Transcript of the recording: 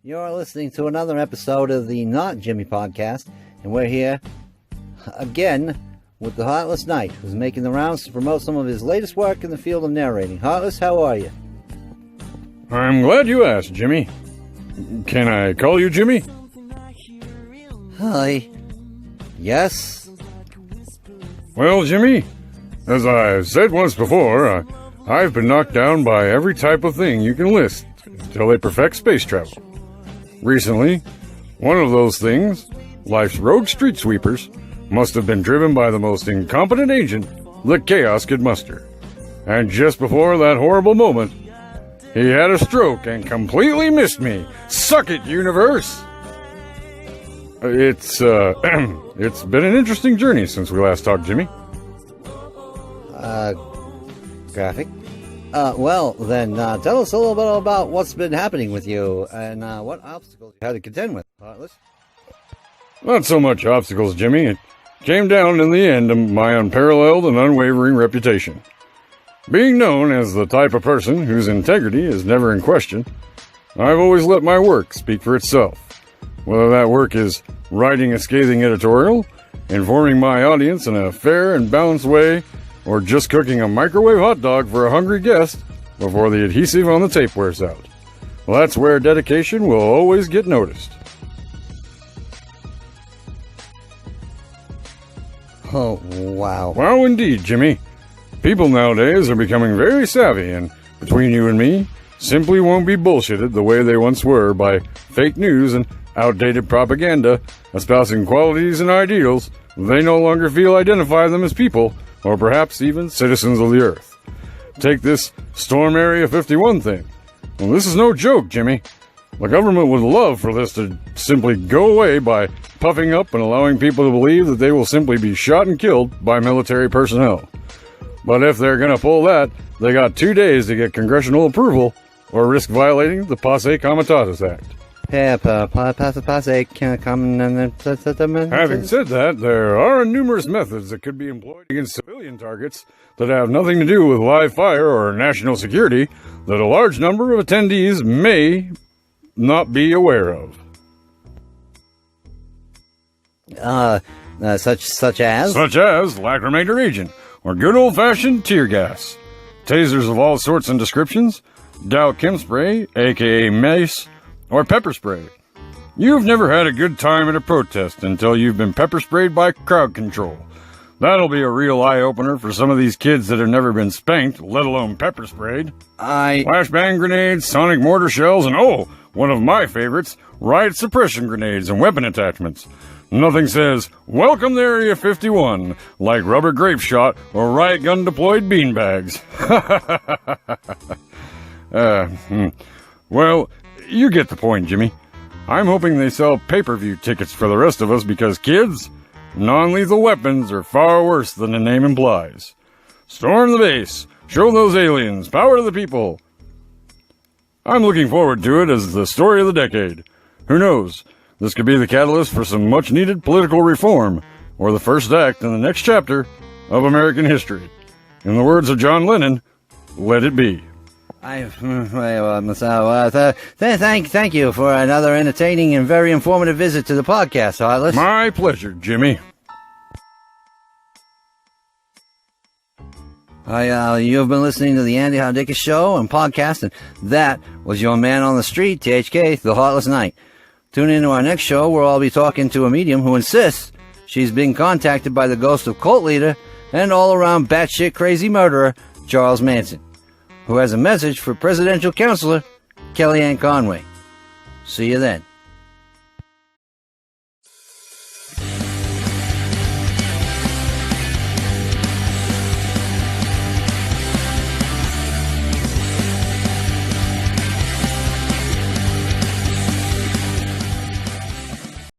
You're listening to another episode of the Not Jimmy podcast, and we're here again with the Heartless Knight, who's making the rounds to promote some of his latest work in the field of narrating. Heartless, how are you? I'm glad you asked, Jimmy. Can I call you Jimmy? Hi. Yes? Well, Jimmy, as I've said once before, I've been knocked down by every type of thing you can list until they perfect space travel. Recently, one of those things, life's rogue street sweepers, must have been driven by the most incompetent agent the chaos could muster. And just before that horrible moment, he had a stroke and completely missed me. Suck it, universe! It's been an interesting journey since we last talked, Jimmy. Graphic? Well, then, tell us a little bit about what's been happening with you, and what obstacles you had to contend with, Heartless. Not so much obstacles, Jimmy. It came down in the end to my unparalleled and unwavering reputation. Being known as the type of person whose integrity is never in question, I've always let my work speak for itself. Whether that work is writing a scathing editorial, informing my audience in a fair and balanced way, or just cooking a microwave hot dog for a hungry guest before the adhesive on the tape wears out. Well, that's where dedication will always get noticed. Oh, wow. Wow, indeed, Jimmy. People nowadays are becoming very savvy, and between you and me, simply won't be bullshitted the way they once were by fake news and outdated propaganda espousing qualities and ideals they no longer feel identify them as people, or perhaps even citizens of the earth. Take this Storm Area 51 thing. Well, this is no joke, Jimmy. The government would love for this to simply go away by puffing up and allowing people to believe that they will simply be shot and killed by military personnel. But if they're gonna pull that, they got 2 days to get congressional approval or risk violating the Posse Comitatus Act. Having said that, there are numerous methods that could be employed against civilian targets that have nothing to do with live fire or national security that a large number of attendees may not be aware of. Such as? Such as lacrimator agent, or good old-fashioned tear gas. Tasers of all sorts and descriptions, Dow Chem Spray, aka mace, or pepper spray. You've never had a good time at a protest until you've been pepper sprayed by crowd control. That'll be a real eye-opener for some of these kids that have never been spanked, let alone pepper sprayed. Flashbang grenades, sonic mortar shells, and one of my favorites, riot suppression grenades and weapon attachments. Nothing says, "Welcome to Area 51," like rubber grape shot or riot gun deployed beanbags. Well, you get the point, Jimmy. I'm hoping they sell pay-per-view tickets for the rest of us because, kids, non-lethal weapons are far worse than the name implies. Storm the base. Show those aliens. Power to the people. I'm looking forward to it as the story of the decade. Who knows? This could be the catalyst for some much-needed political reform, or the first act in the next chapter of American history. In the words of John Lennon, let it be. Thank you for another entertaining and very informative visit to the podcast, Heartless. My pleasure, Jimmy. You've been listening to the Andy Hardickus Show and podcast, and that was your man on the street, THK, the Heartless Knight. Tune in to our next show where I'll be talking to a medium who insists she's being contacted by the ghost of cult leader and all-around batshit crazy murderer, Charles Manson, who has a message for presidential counselor Kellyanne Conway. See you then.